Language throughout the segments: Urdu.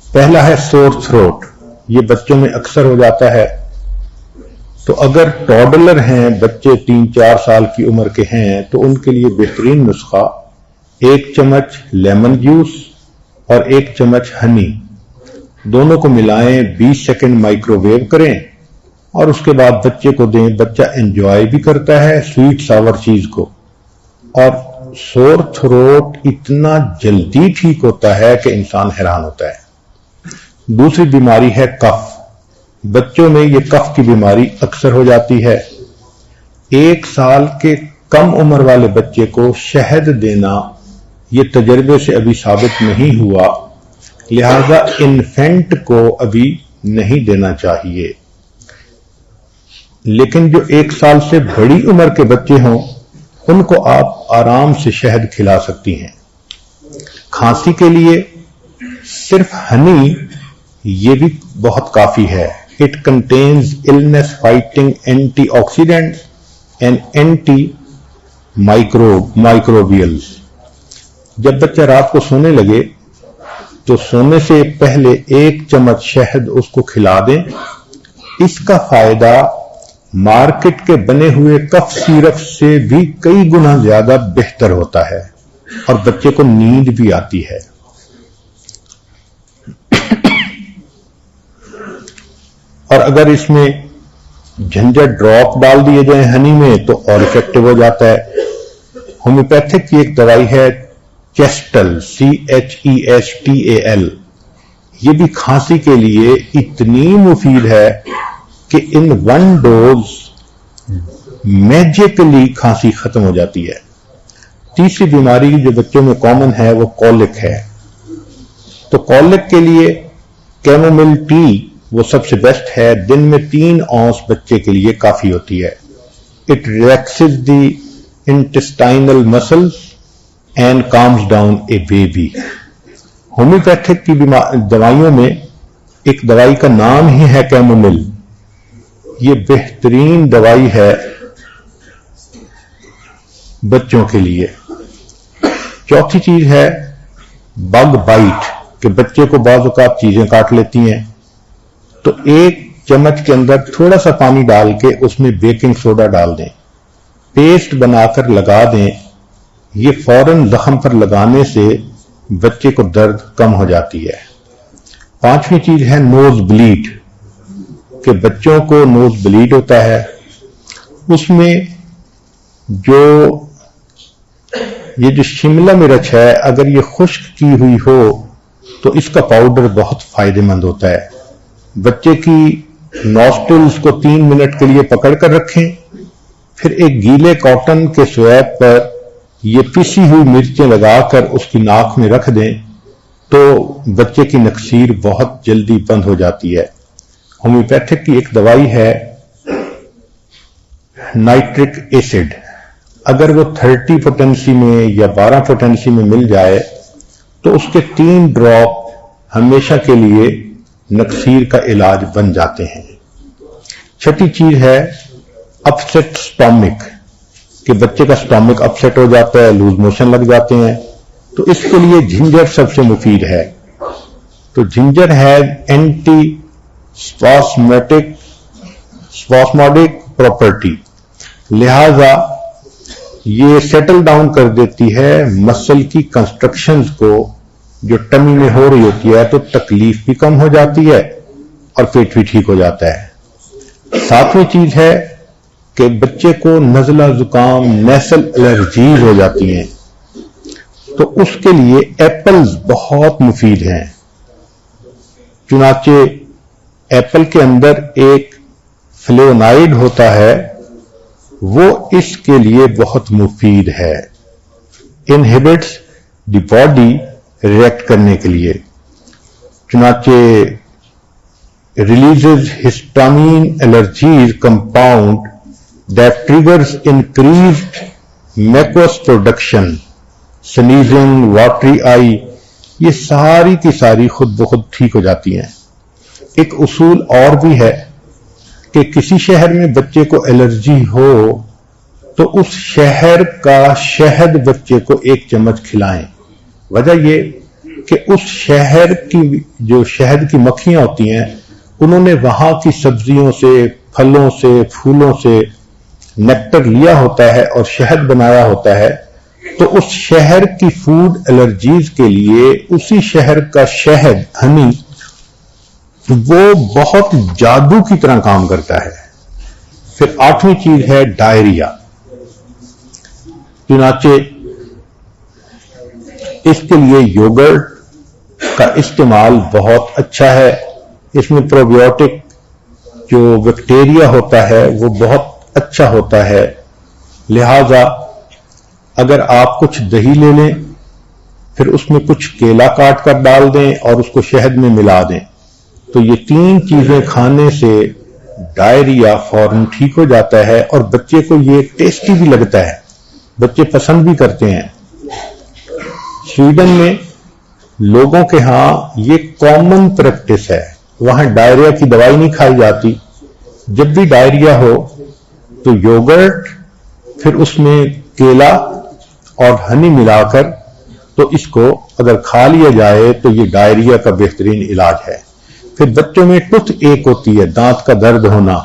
پہلا ہے سور تھروٹ. یہ بچوں میں اکثر ہو جاتا ہے. تو اگر ٹوڈلر ہیں، بچے 3-4 سال کی عمر کے ہیں، تو ان کے لیے بہترین نسخہ 1 چمچ لیمن جوس اور 1 چمچ ہنی، دونوں کو ملائیں، 20 سیکنڈ مائکرو ویو کریں اور اس کے بعد بچے کو دیں. بچہ انجوائے بھی کرتا ہے سویٹ ساور چیز کو، اور سور تھروٹ اتنا جلدی ٹھیک ہوتا ہے کہ انسان حیران ہوتا ہے. دوسری بیماری ہے کف. بچوں میں یہ کف کی بیماری اکثر ہو جاتی ہے. 1 سال کے کم عمر والے بچے کو شہد دینا یہ تجربے سے ابھی ثابت نہیں ہوا، لہذا انفینٹ کو ابھی نہیں دینا چاہیے. لیکن جو 1 سال سے بڑی عمر کے بچے ہوں ان کو آپ آرام سے شہد کھلا سکتی ہیں. کھانسی کے لیے صرف ہنی یہ بھی بہت کافی ہے. It contains illness fighting antioxidants and antimicrobials. جب بچہ رات کو سونے لگے تو سونے سے پہلے 1 چمچ شہد اس کو کھلا دیں. اس کا فائدہ مارکیٹ کے بنے ہوئے کف سیرپ سے بھی کئی گنا زیادہ بہتر ہوتا ہے اور بچے کو نیند بھی آتی ہے. اور اگر اس میں جھنجر ڈراپ ڈال دیے جائیں ہنی میں تو اور افیکٹو ہو جاتا ہے. ہومیوپیتھک کی ایک دوائی ہے چیسٹل، CHESTAL. یہ بھی کھانسی کے لیے اتنی مفید ہے کہ ان 1 ڈوز میجیکلی کھانسی ختم ہو جاتی ہے. تیسری بیماری جو بچوں میں کامن ہے وہ کولک ہے. تو کولک کے لیے کیمومل ٹی وہ سب سے بیسٹ ہے. دن میں 3 اونس بچے کے لیے کافی ہوتی ہے. It relaxes the intestinal muscles and calms down a baby. Homeopathic کی دوائیوں میں ایک دوائی کا نام ہی ہے کیمومل. یہ بہترین دوائی ہے بچوں کے لیے. چوتھی چیز ہے بگ بائٹ، کہ بچے کو بعض اوقات چیزیں کاٹ لیتی ہیں. تو 1 چمچ کے اندر تھوڑا سا پانی ڈال کے اس میں بیکنگ سوڈا ڈال دیں، پیسٹ بنا کر لگا دیں. یہ فوراً زخم پر لگانے سے بچے کو درد کم ہو جاتی ہے. 5ویں چیز ہے نوز بلیڈ، کہ بچوں کو نوز بلیڈ ہوتا ہے. اس میں یہ جو شملہ مرچ ہے اگر یہ خشک کی ہوئی ہو تو اس کا پاؤڈر بہت فائدہ مند ہوتا ہے. بچے کی نوسٹلز کو 3 منٹ کے لیے پکڑ کر رکھیں، پھر ایک گیلے کاٹن کے سویپ پر یہ پسی ہوئی مرچیں لگا کر اس کی ناک میں رکھ دیں تو بچے کی نکسیر بہت جلدی بند ہو جاتی ہے. ہومیوپیتھک کی ایک دوائی ہے نائٹرک ایسڈ. اگر وہ 30 پوٹینسی میں یا 12 پوٹینسی میں مل جائے تو اس کے 3 ڈراپ ہمیشہ کے لیے نکسیر کا علاج بن جاتے ہیں. 6ٹھی چیز ہے اپسیٹ سٹامک، کہ بچے کا سٹامک اپسیٹ ہو جاتا ہے، لوز موشن لگ جاتے ہیں. تو اس کے لیے جنجر سب سے مفید ہے. تو جنجر ہے اینٹی اسپاسموڈک پراپرٹی، لہذا یہ سیٹل ڈاؤن کر دیتی ہے مسل کی کنسٹرکشنز کو جو ٹمی میں ہو رہی ہوتی ہے، تو تکلیف بھی کم ہو جاتی ہے اور پیٹ بھی ٹھیک ہو جاتا ہے. 7ویں چیز ہے کہ بچے کو نزلہ زکام نیسل الرجیز ہو جاتی ہیں، تو اس کے لیے ایپلز بہت مفید ہیں. چنانچہ ایپل کے اندر ایک فلیونائڈ ہوتا ہے، وہ اس کے لیے بہت مفید ہے، انہیبٹس دی باڈی ریئیکٹ کرنے کے لیے. چنانچہ releases histamine allergies compound that triggers increased mucus production, sneezing, watery eye, یہ ساری کی ساری خود بخود ٹھیک ہو جاتی ہیں. ایک اصول اور بھی ہے کہ کسی شہر میں بچے کو الرجی ہو تو اس شہر کا شہد بچے کو 1 چمچ کھلائیں. وجہ یہ کہ اس شہر کی جو شہد کی مکھیاں ہوتی ہیں انہوں نے وہاں کی سبزیوں سے، پھلوں سے، پھولوں سے نیکٹر لیا ہوتا ہے اور شہد بنایا ہوتا ہے، تو اس شہر کی فوڈ الرجیز کے لیے اسی شہر کا شہد، ہنی، وہ بہت جادو کی طرح کام کرتا ہے۔ پھر 8ویں چیز ہے ڈائریا۔ چنانچہ اس کے لیے یوگرٹ کا استعمال بہت اچھا ہے، اس میں پروبیوٹک جو بیکٹیریا ہوتا ہے وہ بہت اچھا ہوتا ہے، لہذا اگر آپ کچھ دہی لے لیں، پھر اس میں کچھ کیلا کاٹ کر ڈال دیں اور اس کو شہد میں ملا دیں، تو یہ 3 چیزیں کھانے سے ڈائریا فوراً ٹھیک ہو جاتا ہے، اور بچے کو یہ ٹیسٹی بھی لگتا ہے، بچے پسند بھی کرتے ہیں۔ سویڈن میں لوگوں کے ہاں یہ کامن پریکٹس ہے، وہاں ڈائریا کی دوائی نہیں کھائی جاتی، جب بھی ڈائریا ہو تو یوگرٹ، پھر اس میں کیلا اور ہنی ملا کر، تو اس کو اگر کھا لیا جائے تو یہ ڈائریا کا بہترین علاج ہے۔ پھر بچوں میں ٹوتھ ایک ہوتی ہے، دانت کا درد ہونا،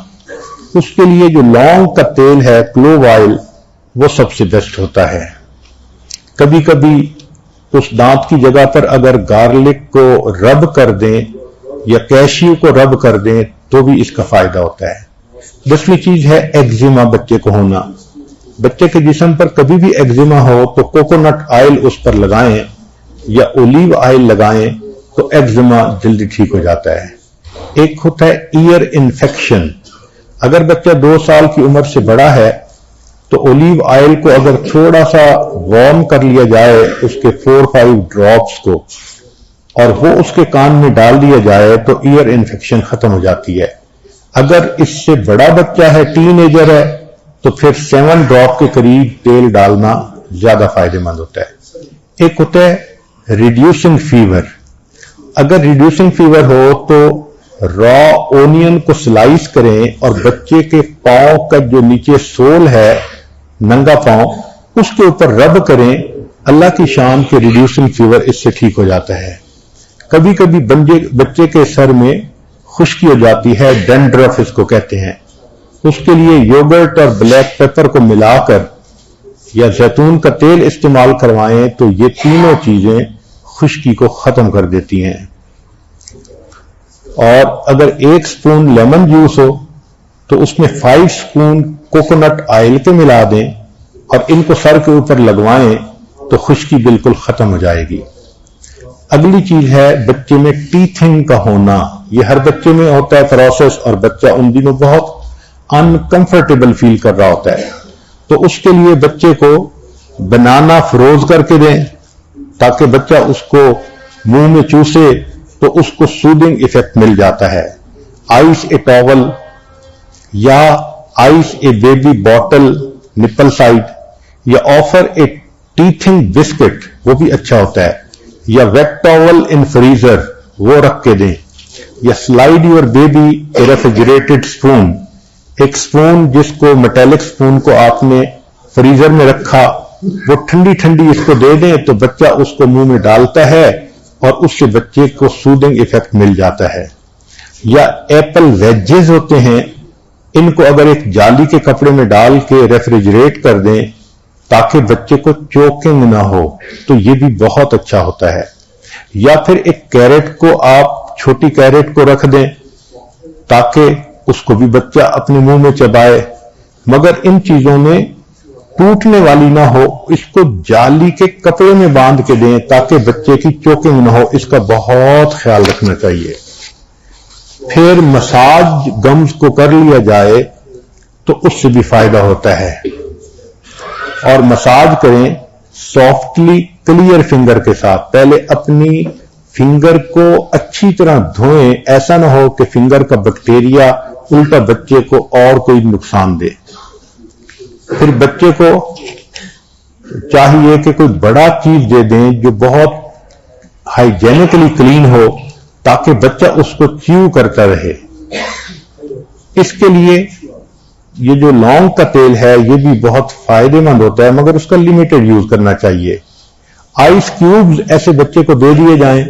اس کے لیے جو لونگ کا تیل ہے، کلوو آئل، وہ سب سے بیسٹ ہوتا ہے۔ کبھی کبھی اس دانت کی جگہ پر اگر گارلک کو رب کر دیں یا کیشیو کو رب کر دیں تو بھی اس کا فائدہ ہوتا ہے۔ 10ویں چیز ہے ایگزیما بچے کو ہونا۔ بچے کے جسم پر کبھی بھی ایگزیما ہو تو کوکونٹ آئل اس پر لگائیں یا اولیو آئل لگائیں تو ایگزیما جلدی ٹھیک ہو جاتا ہے۔ ایک ہوتا ہے ایئر انفیکشن، اگر بچہ 2 سال کی عمر سے بڑا ہے تو اولیو آئل کو اگر تھوڑا سا وارم کر لیا جائے، اس کے 4-5 ڈراپس کو، اور وہ اس کے کان میں ڈال دیا جائے تو ایئر انفیکشن ختم ہو جاتی ہے۔ اگر اس سے بڑا بچہ ہے، ٹین ایجر ہے، تو پھر 7 ڈراپ کے قریب تیل ڈالنا زیادہ فائدہ مند ہوتا ہے۔ ایک ہوتا ہے ریڈیوسنگ فیور، اگر ریڈیوسنگ فیور ہو تو را اونین کو سلائس کریں اور بچے کے پاؤں کا جو نیچے سول ہے، ننگا پاؤں، اس کے اوپر رب کریں، اللہ کی شان کے ریڈیوسنگ فیور اس سے ٹھیک ہو جاتا ہے۔ کبھی کبھی بچے کے سر میں خشکی ہو جاتی ہے، ڈینڈرف اس کو کہتے ہیں، اس کے لیے یوگرٹ اور بلیک پیپر کو ملا کر یا زیتون کا تیل استعمال کروائیں تو یہ تینوں چیزیں خشکی کو ختم کر دیتی ہیں۔ اور اگر 1 سپون لیمن جوس ہو تو اس میں 5 سپون کوکونٹ آئل کے ملا دیں اور ان کو سر کے اوپر لگوائیں تو خشکی بالکل ختم ہو جائے گی۔ اگلی چیز ہے بچے میں ٹیتھنگ کا ہونا، یہ ہر بچے میں ہوتا ہے پروسیس، اور بچہ ان دنوں بہت انکمفرٹیبل فیل کر رہا ہوتا ہے، تو اس کے لیے بچے کو بنانا فروز کر کے دیں تاکہ بچہ اس کو منہ میں چوسے تو اس کو سودنگ ایفیکٹ مل جاتا ہے۔ آئس اے ٹاول یا ice a baby bottle nipple side یا آفر اے ٹیتھنگ بسکٹ، وہ بھی اچھا ہوتا ہے، یا ویٹ ٹاول ان فریزر، وہ رکھ کے دیں، یا slide your baby a refrigerated spoon, ایک سپون جس کو میٹالک سپون کو آپ نے فریزر میں رکھا، وہ ٹھنڈی ٹھنڈی اس کو دے دیں تو بچہ اس کو منہ میں ڈالتا ہے اور اس سے بچے کو سودنگ ایفیکٹ مل جاتا ہے۔ یا ایپل ویجز ہوتے ہیں، ان کو اگر ایک جالی کے کپڑے میں ڈال کے ریفریجریٹ کر دیں تاکہ بچے کو چوکنگ نہ ہو تو یہ بھی بہت اچھا ہوتا ہے۔ یا پھر ایک کیرٹ کو آپ چھوٹی کیرٹ کو رکھ دیں تاکہ اس کو بھی بچہ اپنے منہ میں چبائے، مگر ان چیزوں میں ٹوٹنے والی نہ ہو، اس کو جالی کے کپڑے میں باندھ کے دیں تاکہ بچے کی چوکنگ نہ ہو، اس کا بہت خیال رکھنا چاہیے۔ پھر مساج گمز کو کر لیا جائے تو اس سے بھی فائدہ ہوتا ہے، اور مساج کریں سافٹلی کلیئر فنگر کے ساتھ، پہلے اپنی فنگر کو اچھی طرح دھوئیں، ایسا نہ ہو کہ فنگر کا بیکٹیریا الٹا بچے کو اور کوئی نقصان دے۔ پھر بچے کو چاہیے کہ کوئی بڑا چیز دے دیں جو بہت ہائیجینکلی کلین ہو تاکہ بچہ اس کو چیو کرتا رہے۔ اس کے لیے یہ جو لونگ کا تیل ہے یہ بھی بہت فائدہ مند ہوتا ہے، مگر اس کا لمیٹڈ یوز کرنا چاہیے۔ آئس کیوبز ایسے بچے کو دے دیے جائیں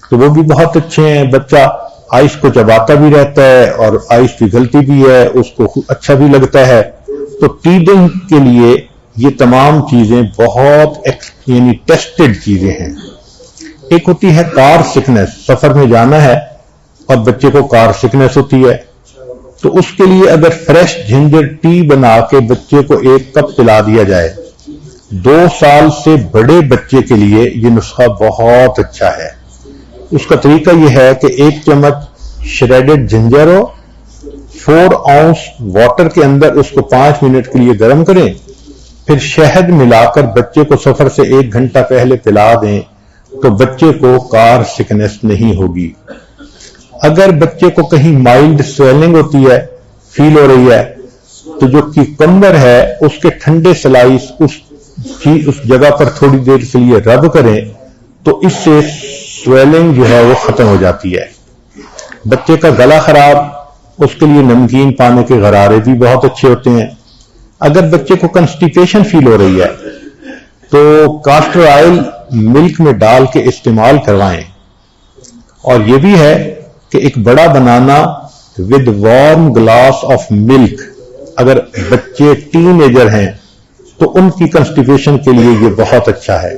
تو وہ بھی بہت اچھے ہیں. بچہ آئس کو چباتا بھی رہتا ہے اور آئس پگھلتی بھی ہے, اس کو اچھا بھی لگتا ہے. تو ٹیڈنگ کے لیے یہ تمام چیزیں بہت یعنی ٹیسٹڈ چیزیں ہیں. ایک ہوتی ہے کار سکنس, سفر میں جانا ہے اور بچے کو کار سکنس ہوتی ہے, تو اس کے لیے اگر فریش جنجر ٹی بنا کے بچے کو 1 کپ پلا دیا جائے, 2 سال سے بڑے بچے کے لیے یہ نسخہ بہت اچھا ہے. اس کا طریقہ یہ ہے کہ 1 چمچ شریڈڈ جنجر ہو, 4 اونس واٹر کے اندر اس کو 5 منٹ کے لیے گرم کریں, پھر شہد ملا کر بچے کو سفر سے 1 گھنٹہ پہلے پلا دیں تو بچے کو کار سکنس نہیں ہوگی. اگر بچے کو کہیں مائلڈ سویلنگ ہوتی ہے, فیل ہو رہی ہے, تو جو کیکمبر ہے اس کے ٹھنڈے سلائس اس جگہ پر تھوڑی دیر کے لیے رب کریں تو اس سے سویلنگ جو ہے وہ ختم ہو جاتی ہے. بچے کا گلا خراب, اس کے لیے نمکین پانے کے غرارے بھی بہت اچھے ہوتے ہیں. اگر بچے کو کنسٹیپیشن فیل ہو رہی ہے تو کاسٹر آئل ملک میں ڈال کے استعمال کروائیں. اور یہ بھی ہے کہ ایک بڑا banana with warm glass of milk, اگر بچے ٹین ایجر ہیں تو ان کی کنسٹیپیشن کے لیے یہ بہت اچھا ہے.